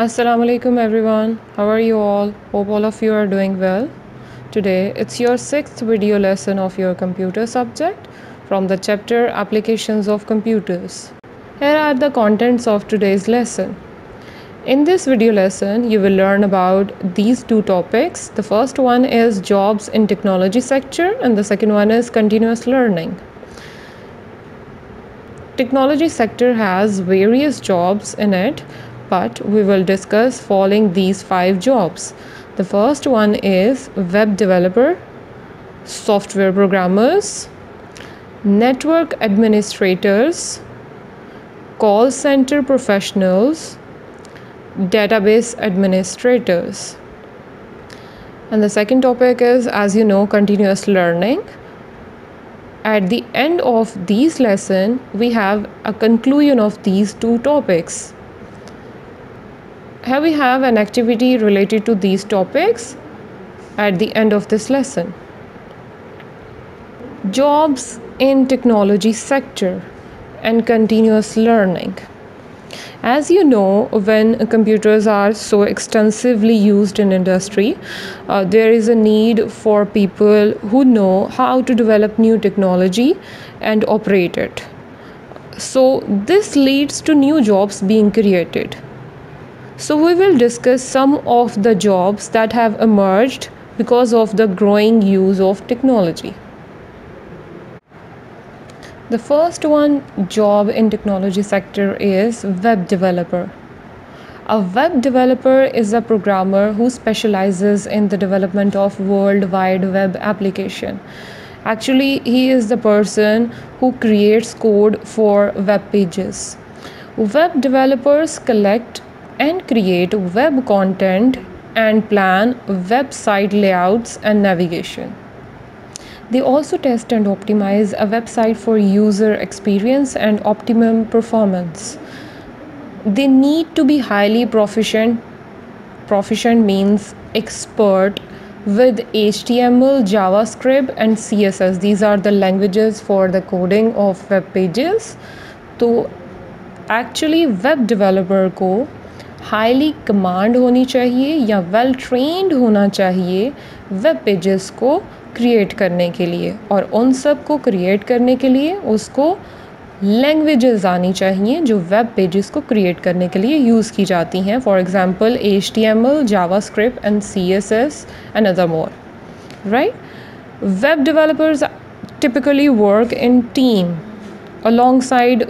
Assalamu alaikum everyone. How are you all? Hope all of you are doing well. Today it's your sixth video lesson of your computer subject from the chapter Applications of Computers. Here are the contents of today's lesson. In this video lesson, you will learn about these two topics. The first one is jobs in technology sector and the second one is continuous learning. Technology sector has various jobs in it, but we will discuss following these 5 jobs. The first one is web developer, software programmers, network administrators, call center professionals, database administrators. And the second topic is, as you know, continuous learning. At the end of these lesson, we have a conclusion of these two topics. Here we have an activity related to these topics at the end of this lesson. Jobs in technology sector and continuous learning. As you know, when computers are so extensively used in industry, there is a need for people who know how to develop new technology and operate it. So this leads to new jobs being created. So we will discuss some of the jobs that have emerged because of the growing use of technology. The first one job in technology sector is web developer. A web developer is a programmer who specializes in the development of World Wide Web application. Actually, he is the person who creates code for web pages. Web developers collect and create web content and plan website layouts and navigation. They also test and optimize a website for user experience and optimum performance. They need to be highly proficient. Proficient means expert with HTML, JavaScript and CSS. These are the languages for the coding of web pages. तो actually web developer को highly command होनी चाहिए या well trained होना चाहिए web pages को create करने के लिए, और उन सब को क्रिएट करने के लिए उसको लैंग्वेजेस आनी चाहिए जो वेब पेजेस को क्रिएट करने के लिए यूज़ की जाती हैं. For example HTML, JavaScript and CSS and other more. Right? Web developers typically work in team alongside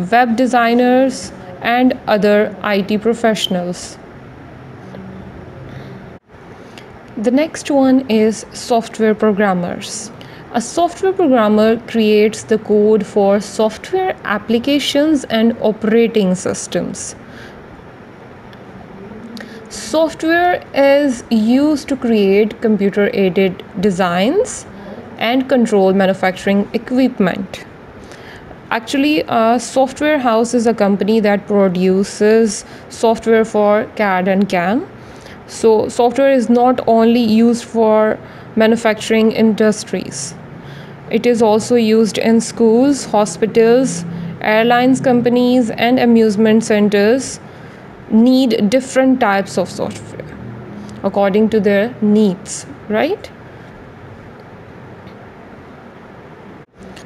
web designers and other IT professionals. The next one is software programmers. A software programmer creates the code for software applications and operating systems. Software is used to create computer-aided designs and control manufacturing equipment. Actually, a software house is a company that produces software for CAD and CAM. So software is not only used for manufacturing industries. It is also used in schools, hospitals, airlines companies and amusement centers need different types of software according to their needs, right?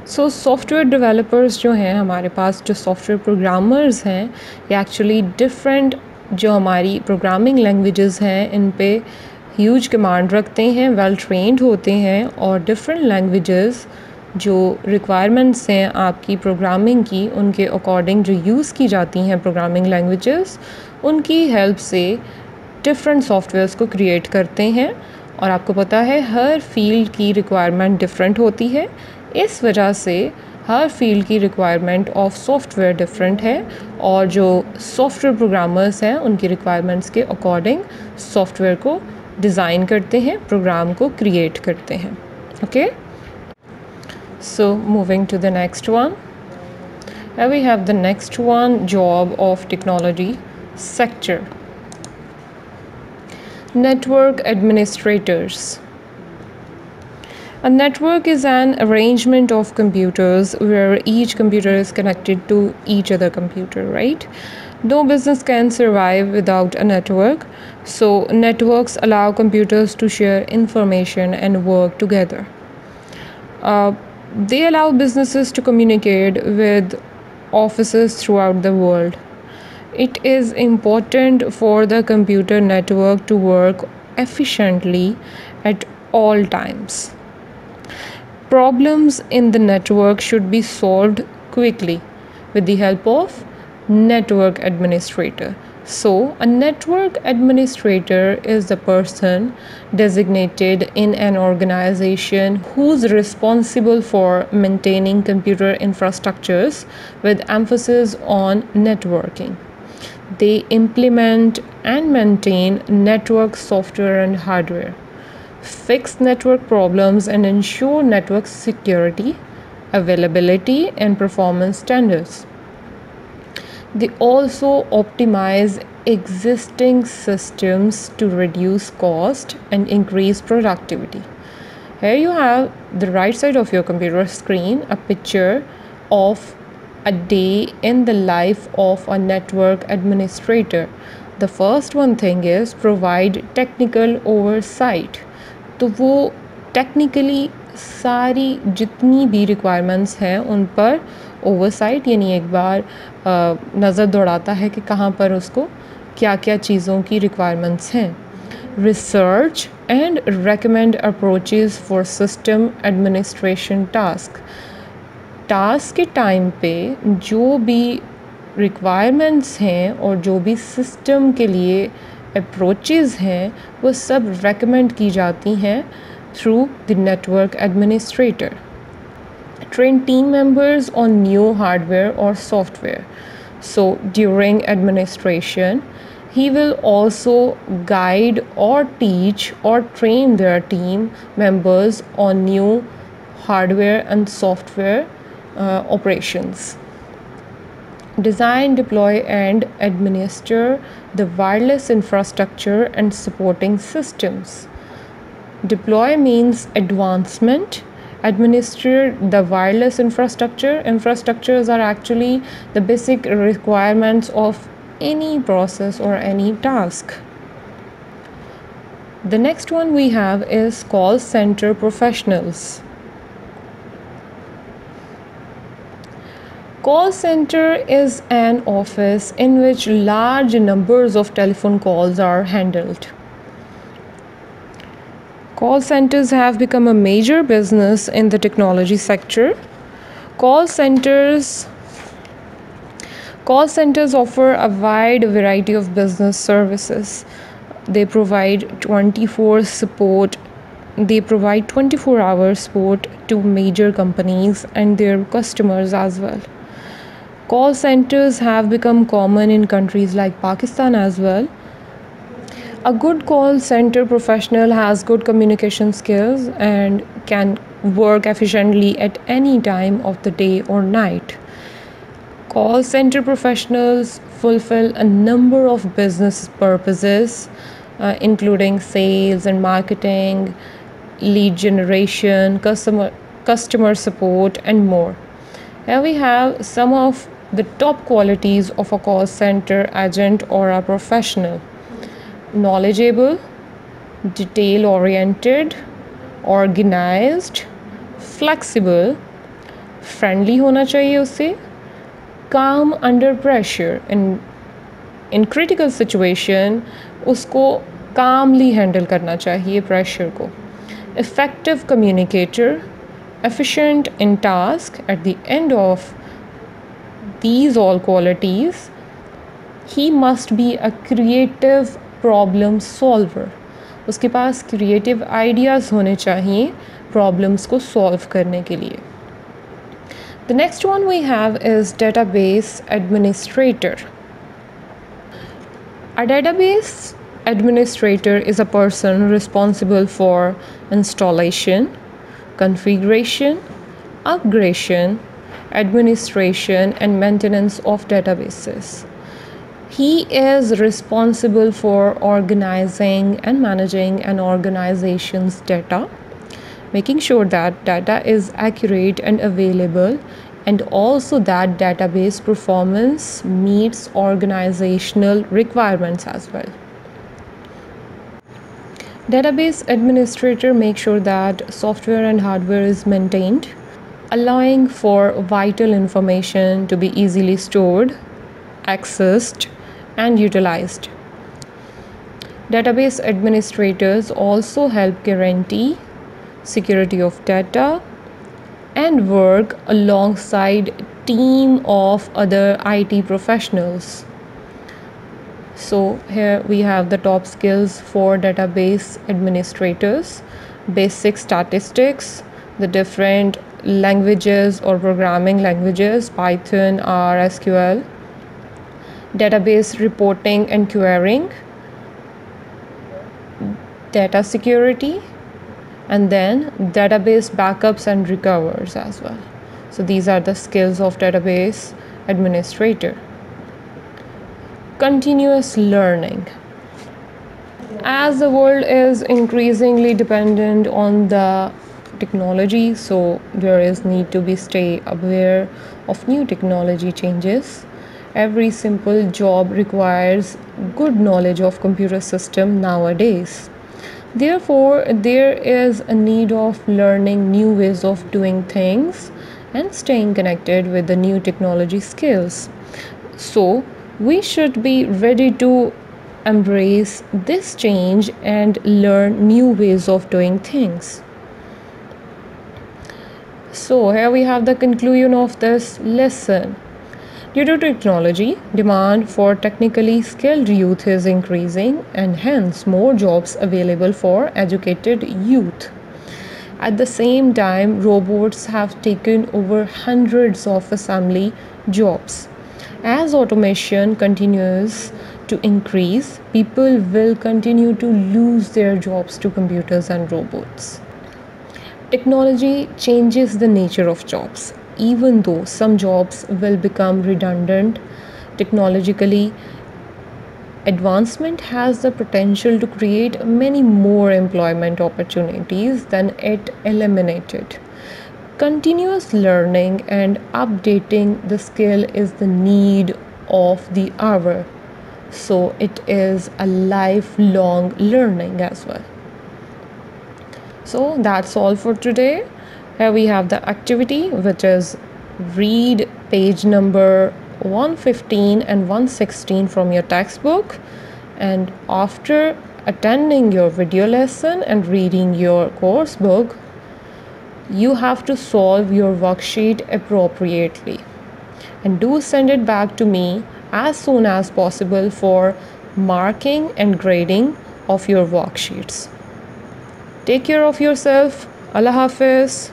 So software developers जो हैं हमारे पास, जो software programmers हैं, ये actually different जो हमारी programming languages हैं इन पे ह्यूज कमांड रखते हैं, वेल ट्रेंड होते हैं और डिफरेंट लैंग्वेजेस जो रिक्वायरमेंट्स हैं आपकी प्रोग्रामिंग की, उनके अकॉर्डिंग जो यूज़ की जाती हैं प्रोग्रामिंग लैंग्वेजेस, उनकी हेल्प से डिफरेंट सॉफ्टवेयर्स को क्रिएट करते हैं. और आपको पता है हर फील्ड की रिक्वायरमेंट डिफरेंट होती है, इस वजह से हर फील्ड की रिक्वायरमेंट ऑफ सॉफ्टवेयर डिफरेंट है और जो सॉफ्टवेयर प्रोग्रामर्स हैं उनकी रिक्वायरमेंट्स के अकॉर्डिंग सॉफ्टवेयर को डिज़ाइन करते हैं, प्रोग्राम को क्रिएट करते हैं. Okay, so moving to the next one. We have the next one job of technology sector, network administrators. A network is an arrangement of computers where each computer is connected to each other computer, right? No business can survive without a network, so networks allow computers to share information and work together. Uh, they allow businesses to communicate with offices throughout the world. It is important for the computer network to work efficiently at all times. Problems in the network should be solved quickly with the help of network administrator. So, a network administrator is the person designated in an organization who's responsible for maintaining computer infrastructures with emphasis on networking. They implement and maintain network software and hardware, fix network problems, and ensure network security, availability, and performance standards. They also optimize existing systems to reduce cost and increase productivity. Here you have the right side of your computer screen a picture of a day in the life of a network administrator. The first one thing is provide technical oversight. तो वो technically सारी जितनी भी requirements हैं उन पर oversight यानी एक बार नज़र दौड़ाता है कि कहाँ पर उसको क्या क्या चीज़ों की रिक्वायरमेंट्स हैं. Research and recommend approaches for system administration task. Task के टाइम पे जो भी रिक्वायरमेंट्स हैं और जो भी सिस्टम के लिए अप्रोचेज़ हैं वो सब रेकमेंड की जाती हैं through the network administrator. Train team members on new hardware or software. So during administration, he will also guide or teach or train their team members on new hardware and software operations. Design, deploy, and administer the wireless infrastructure and supporting systems. Deploy means advancement. Administer the wireless infrastructure. Infrastructures are actually the basic requirements of any process or any task. The next one we have is call center professionals. Call center is an office in which large numbers of telephone calls are handled. Call centers have become a major business in the technology sector. Call centers offer a wide variety of business services. They provide 24-hour support to major companies and their customers as well. Call centers have become common in countries like Pakistan as well. A good call center professional has good communication skills and can work efficiently at any time of the day or night. Call center professionals fulfill a number of business purposes, including sales and marketing, lead generation, customer support, and more. Here we have some of the top qualities of a call center agent or a professional. Knowledgeable, detail oriented, organized, flexible, friendly होना चाहिए उसे, calm under pressure. In critical situation उसको calmly handle करना चाहिए pressure को. Effective communicator, efficient in task. At the end of these all qualities, he must be a creative problem solver. उसके पास creative ideas होने चाहिए प्रॉब्लम्स को solve करने के लिए. The next one we have is database administrator. A database administrator is a person responsible for installation, configuration, upgradation, administration, and maintenance of databases. He is responsible for organizing and managing an organization's data, making sure that data is accurate and available and also that database performance meets organizational requirements as well. Database administrator makes sure that software and hardware is maintained, allowing for vital information to be easily stored, accessed, and utilized. Database administrators also help guarantee security of data and work alongside team of other IT professionals. So here we have the top skills for database administrators: basic statistics, the different languages or programming languages, Python, R, SQL, database reporting and querying, data security, and then database backups and recovers as well. So these are the skills of database administrator. Continuous learning. As the world is increasingly dependent on the technology, so there is need to be stay aware of new technology changes. Every simple job requires good knowledge of computer system nowadays. Therefore, there is a need of learning new ways of doing things and staying connected with the new technology skills. So, we should be ready to embrace this change and learn new ways of doing things. So, here we have the conclusion of this lesson. Due to technology, demand for technically skilled youth is increasing, and hence more jobs available for educated youth. At the same time, robots have taken over hundreds of assembly jobs. As automation continues to increase, people will continue to lose their jobs to computers and robots. Technology changes the nature of jobs. Even though some jobs will become redundant, technologically, advancement has the potential to create many more employment opportunities than it eliminated. Continuous learning and updating the skill is the need of the hour. So it is a lifelong learning as well. So that's all for today. Here we have the activity, which is read page number 115 and 116 from your textbook. And after attending your video lesson and reading your course book, you have to solve your worksheet appropriately. And do send it back to me as soon as possible for marking and grading of your worksheets. Take care of yourself. Allah Hafiz.